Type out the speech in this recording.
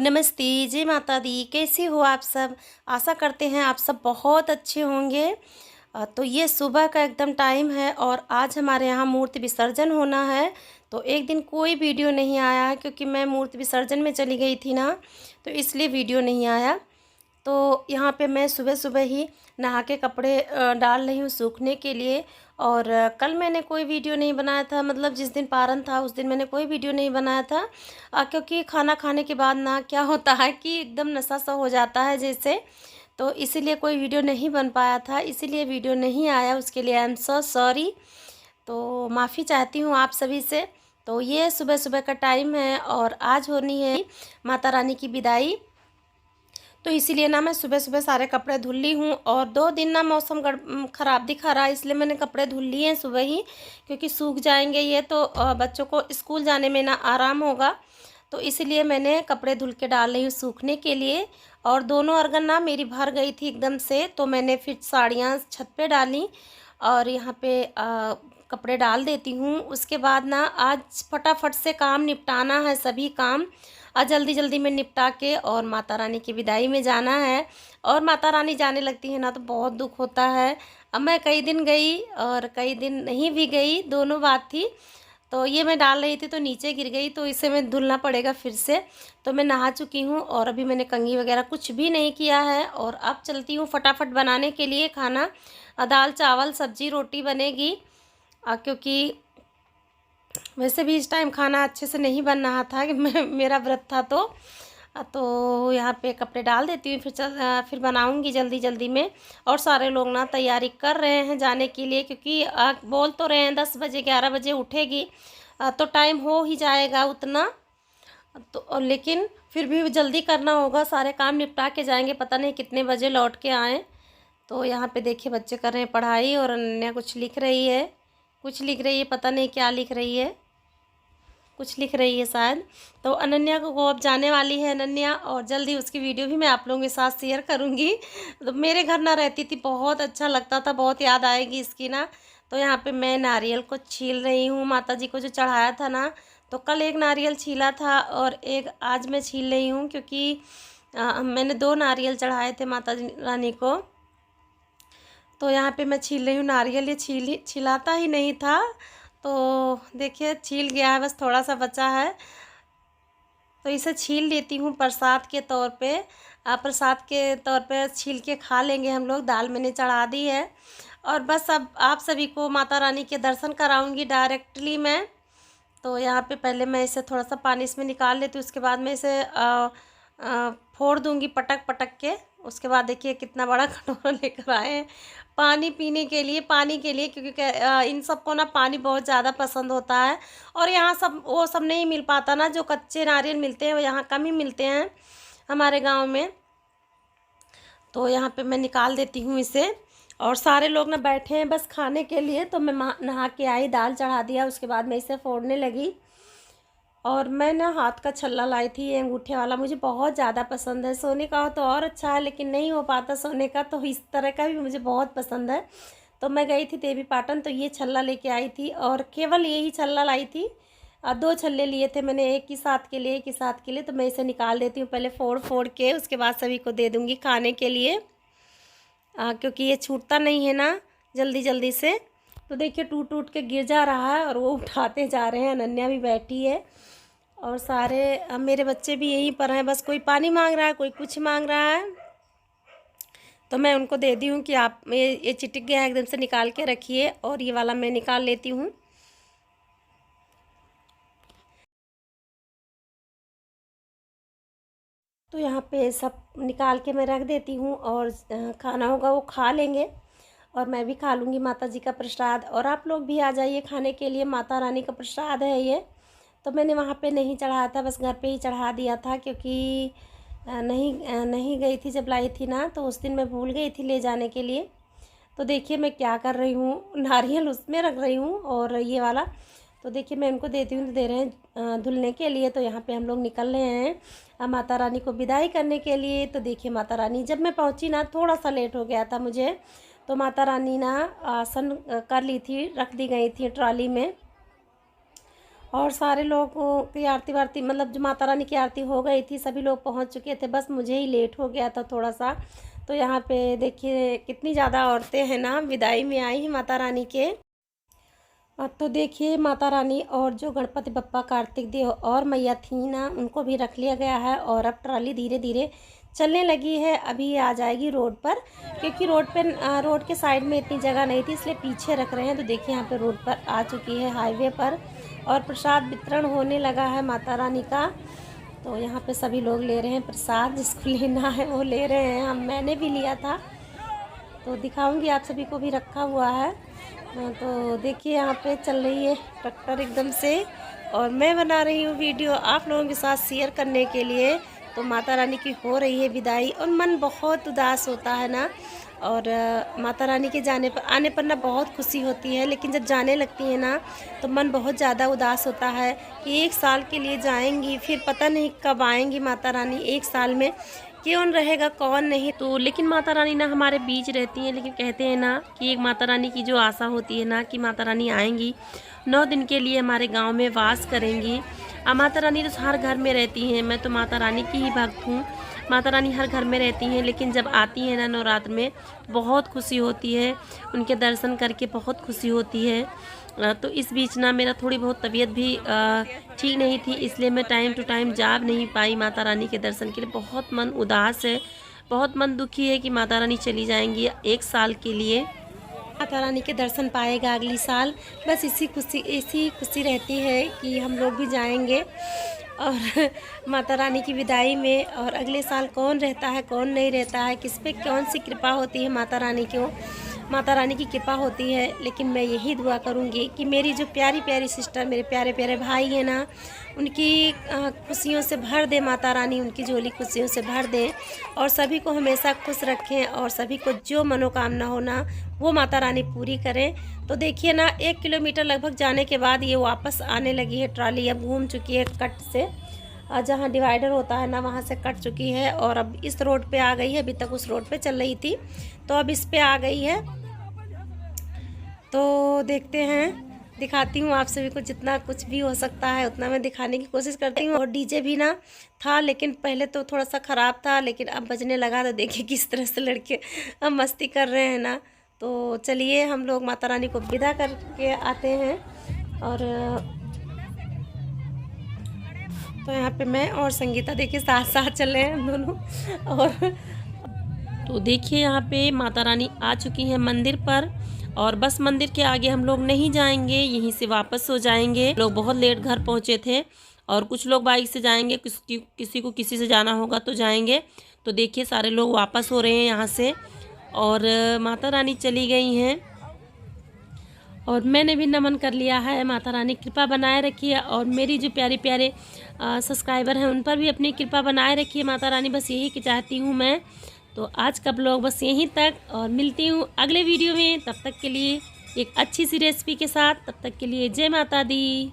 नमस्ते, जय माता दी। कैसे हो आप सब? आशा करते हैं आप सब बहुत अच्छे होंगे। तो ये सुबह का एकदम टाइम है और आज हमारे यहाँ मूर्ति विसर्जन होना है। तो एक दिन कोई वीडियो नहीं आया है क्योंकि मैं मूर्ति विसर्जन में चली गई थी ना, तो इसलिए वीडियो नहीं आया। तो यहाँ पे मैं सुबह सुबह ही नहा के कपड़े डाल रही हूँ सूखने के लिए। और कल मैंने कोई वीडियो नहीं बनाया था, मतलब जिस दिन पारण था उस दिन मैंने कोई वीडियो नहीं बनाया था। क्योंकि खाना खाने के बाद ना क्या होता है कि एकदम नशा सा हो जाता है जैसे, तो इसीलिए कोई वीडियो नहीं बन पाया था, इसीलिए वीडियो नहीं आया। उसके लिए आई एम सो सॉरी। तो माफ़ी चाहती हूँ आप सभी से। तो ये सुबह सुबह का टाइम है और आज होनी है माता रानी की विदाई। तो इसीलिए ना मैं सुबह सुबह सारे कपड़े धुल ली हूँ। और 2 दिन ना मौसम ख़राब दिखा रहा है, इसलिए मैंने कपड़े धुल लिए हैं सुबह ही, क्योंकि सूख जाएंगे ये तो बच्चों को स्कूल जाने में ना आराम होगा। तो इसलिए मैंने कपड़े धुल के डाल रही हूँ सूखने के लिए। और दोनों अर्गन ना मेरी भर गई थी एकदम से, तो मैंने फिर साड़ियाँ छत पे डाली और यहाँ पे कपड़े डाल देती हूँ। उसके बाद ना आज फटाफट से काम निपटाना है, सभी काम जल्दी जल्दी में निपटा के और माता रानी की विदाई में जाना है। और माता रानी जाने लगती है ना तो बहुत दुख होता है। अब मैं कई दिन गई और कई दिन नहीं भी गई, दोनों बात थी। तो ये मैं डाल रही थी तो नीचे गिर गई, तो इसे मैं धुलना पड़ेगा फिर से। तो मैं नहा चुकी हूँ और अभी मैंने कंघी वगैरह कुछ भी नहीं किया है। और अब चलती हूँ फटाफट बनाने के लिए खाना। दाल चावल सब्जी रोटी बनेगी, क्योंकि वैसे भी इस टाइम खाना अच्छे से नहीं बन रहा था कि मेरा व्रत था। तो यहाँ पे कपड़े डाल देती हूँ, फिर बनाऊँगी जल्दी जल्दी में। और सारे लोग ना तैयारी कर रहे हैं जाने के लिए, क्योंकि बोल तो रहे हैं 10 बजे 11 बजे उठेगी, तो टाइम हो ही जाएगा उतना। तो लेकिन फिर भी जल्दी करना होगा, सारे काम निपटा के जाएंगे, पता नहीं कितने बजे लौट के आएँ। तो यहाँ पे देखिए बच्चे कर रहे हैं पढ़ाई और अनन्या कुछ लिख रही है, पता नहीं क्या लिख रही है, कुछ लिख रही है शायद। तो अनन्या को अब जाने वाली है अनन्या, और जल्दी उसकी वीडियो भी मैं आप लोगों के साथ शेयर करूँगी। तो मेरे घर ना रहती थी, बहुत अच्छा लगता था, बहुत याद आएगी इसकी ना। तो यहाँ पे मैं नारियल को छील रही हूँ, माता जी को जो चढ़ाया था ना, तो कल एक नारियल छीला था और एक आज मैं छील रही हूँ, क्योंकि मैंने 2 नारियल चढ़ाए थे माता रानी को। तो यहाँ पे मैं छील रही हूँ नारियल, ये छिलाता ही नहीं था। तो देखिए छील गया है, बस थोड़ा सा बचा है। तो इसे छील लेती हूँ प्रसाद के तौर पे। प्रसाद के तौर पे छील के खा लेंगे हम लोग। दाल मैंने चढ़ा दी है और बस अब आप सभी को माता रानी के दर्शन कराऊंगी डायरेक्टली मैं। तो यहाँ पे पहले मैं इसे थोड़ा सा पानी इसमें निकाल लेती हूँ, उसके बाद मैं इसे फोड़ दूँगी पटक पटक के। उसके बाद देखिए कितना बड़ा कटोरा लेकर आए हैं पानी पीने के लिए, पानी के लिए, क्योंकि इन सबको ना पानी बहुत ज़्यादा पसंद होता है। और यहाँ सब वो सब नहीं मिल पाता ना, जो कच्चे नारियल मिलते हैं वो यहाँ कम ही मिलते हैं हमारे गांव में। तो यहाँ पे मैं निकाल देती हूँ इसे। और सारे लोग ना बैठे हैं बस खाने के लिए। तो मैं नहा के आई, दाल चढ़ा दिया, उसके बाद मैं इसे फोड़ने लगी। और मैं ना हाथ का छल्ला लाई थी, ये अंगूठे वाला, मुझे बहुत ज़्यादा पसंद है। सोने का हो तो और अच्छा है, लेकिन नहीं हो पाता सोने का, तो इस तरह का भी मुझे बहुत पसंद है। तो मैं गई थी देवी पाटन, तो ये छल्ला लेके आई थी और केवल यही छल्ला लाई थी। 2 छल्ले लिए थे मैंने, एक ही साथ के लिए, एक ही साथ के लिए। तो मैं इसे निकाल देती हूँ पहले फोड़ फोड़ के, उसके बाद सभी को दे दूँगी खाने के लिए, क्योंकि ये छूटता नहीं है ना जल्दी जल्दी से। तो देखिए टूट टूट के गिर जा रहा है और वो उठाते जा रहे हैं। अनन्या भी बैठी है और सारे मेरे बच्चे भी यहीं पर हैं, बस कोई पानी मांग रहा है, कोई कुछ मांग रहा है। तो मैं उनको दे दी हूँ कि आप ये चिटक गया है एकदम से, निकाल के रखिए। और ये वाला मैं निकाल लेती हूँ। तो यहाँ पे सब निकाल के मैं रख देती हूँ और खाना होगा वो खा लेंगे और मैं भी खा लूँगी माता जी का प्रसाद। और आप लोग भी आ जाइए खाने के लिए, माता रानी का प्रसाद है ये। तो मैंने वहाँ पे नहीं चढ़ाया था, बस घर पे ही चढ़ा दिया था, क्योंकि नहीं गई थी जब लाई थी ना, तो उस दिन मैं भूल गई थी ले जाने के लिए। तो देखिए मैं क्या कर रही हूँ, नारियल उसमें रख रही हूँ और ये वाला। तो देखिए मैं उनको देती हूँ, तो दे रहे हैं धुलने के लिए। तो यहाँ पे हम लोग निकल रहे हैं माता रानी को विदाई करने के लिए। तो देखिए माता रानी, जब मैं पहुँची ना थोड़ा सा लेट हो गया था मुझे, तो माता रानी ना आसन कर ली थी, रख दी गई थी ट्रॉली में। और सारे लोगों की आरती वारती मतलब जो माता रानी की आरती हो गई थी, सभी लोग पहुंच चुके थे, बस मुझे ही लेट हो गया था थोड़ा सा। तो यहाँ पे देखिए कितनी ज़्यादा औरतें हैं ना, विदाई में आई हैं माता रानी के। अब तो देखिए माता रानी और जो गणपति बप्पा, कार्तिक देव और मैया थी ना, उनको भी रख लिया गया है और अब ट्रॉली धीरे धीरे चलने लगी है। अभी आ जाएगी रोड पर, क्योंकि रोड के साइड में इतनी जगह नहीं थी, इसलिए पीछे रख रहे हैं। तो देखिए यहाँ पे रोड पर आ चुकी है, हाईवे पर, और प्रसाद वितरण होने लगा है माता रानी का। तो यहाँ पे सभी लोग ले रहे हैं प्रसाद, जिसको लेना है वो ले रहे हैं। मैंने भी लिया था, तो दिखाऊंगी आप सभी को भी रखा हुआ है। तो देखिए यहाँ पे चल रही है ट्रैक्टर एकदम से, और मैं बना रही हूँ वीडियो आप लोगों के साथ शेयर करने के लिए। तो माता रानी की हो रही है विदाई, और मन बहुत उदास होता है ना। और माता रानी के आने पर ना बहुत खुशी होती है, लेकिन जब जाने लगती है ना तो मन बहुत ज़्यादा उदास होता है कि 1 साल के लिए जाएंगी, फिर पता नहीं कब आएंगी माता रानी। 1 साल में कौन रहेगा कौन नहीं। तो लेकिन माता रानी ना हमारे बीच रहती हैं, लेकिन कहते हैं ना कि एक माता रानी की जो आशा होती है ना कि माता रानी आएंगी, 9 दिन के लिए हमारे गांव में वास करेंगी। माता रानी तो हर घर में रहती हैं, मैं तो माता रानी की ही भक्त हूँ। माता रानी हर घर में रहती हैं, लेकिन जब आती हैं ना नवरात्र में, बहुत खुशी होती है, उनके दर्शन करके बहुत खुशी होती है। तो इस बीच ना मेरा थोड़ी बहुत तबीयत भी ठीक नहीं थी, इसलिए मैं टाइम टू टाइम जा नहीं पाई माता रानी के दर्शन के लिए। बहुत मन उदास है, बहुत मन दुखी है कि माता रानी चली जाएंगी 1 साल के लिए। माता रानी के दर्शन पाएगा अगली साल, बस इसी खुशी रहती है कि हम लोग भी जाएंगे और माता रानी की विदाई में। और अगले साल कौन रहता है कौन नहीं रहता है, किस पे कौन सी कृपा होती है माता रानी की, माता रानी की कृपा होती है। लेकिन मैं यही दुआ करूँगी कि मेरी जो प्यारी प्यारी सिस्टर, मेरे प्यारे प्यारे भाई हैं ना, उनकी खुशियों से भर दे माता रानी, उनकी झोली खुशियों से भर दे, और सभी को हमेशा खुश रखें, और सभी को जो मनोकामना हो ना वो माता रानी पूरी करें। तो देखिए ना 1 किलोमीटर लगभग जाने के बाद ये वापस आने लगी है ट्रॉली, अब घूम चुकी है कट से, जहाँ डिवाइडर होता है ना वहाँ से कट चुकी है, और अब इस रोड पे आ गई है। अभी तक उस रोड पे चल रही थी, तो अब इस पे आ गई है। तो देखते हैं, दिखाती हूँ आप सभी को, जितना कुछ भी हो सकता है उतना मैं दिखाने की कोशिश करती हूँ। और डीजे भी ना था, लेकिन पहले तो थोड़ा सा ख़राब था, लेकिन अब बजने लगा। तो देखिए किस तरह से लड़के अब मस्ती कर रहे हैं ना। तो चलिए हम लोग माता रानी को विदा करके आते हैं। और तो यहाँ पे मैं और संगीता देखिए साथ साथ चल रहे हैं हम दोनों। और तो देखिए यहाँ पे माता रानी आ चुकी हैं मंदिर पर, और बस मंदिर के आगे हम लोग नहीं जाएंगे, यहीं से वापस हो जाएंगे। लोग बहुत लेट घर पहुँचे थे, और कुछ लोग बाइक से जाएंगे, किसी को किसी से जाना होगा तो जाएंगे। तो देखिए सारे लोग वापस हो रहे हैं यहाँ से, और माता रानी चली गई हैं, और मैंने भी नमन कर लिया है। माता रानी कृपा बनाए रखिए, और मेरी जो प्यारे प्यारे सब्सक्राइबर हैं उन पर भी अपनी कृपा बनाए रखिए माता रानी, बस यही की चाहती हूँ मैं। तो आज का ब्लॉग बस यहीं तक, और मिलती हूँ अगले वीडियो में। तब तक के लिए एक अच्छी सी रेसिपी के साथ, तब तक के लिए जय माता दी।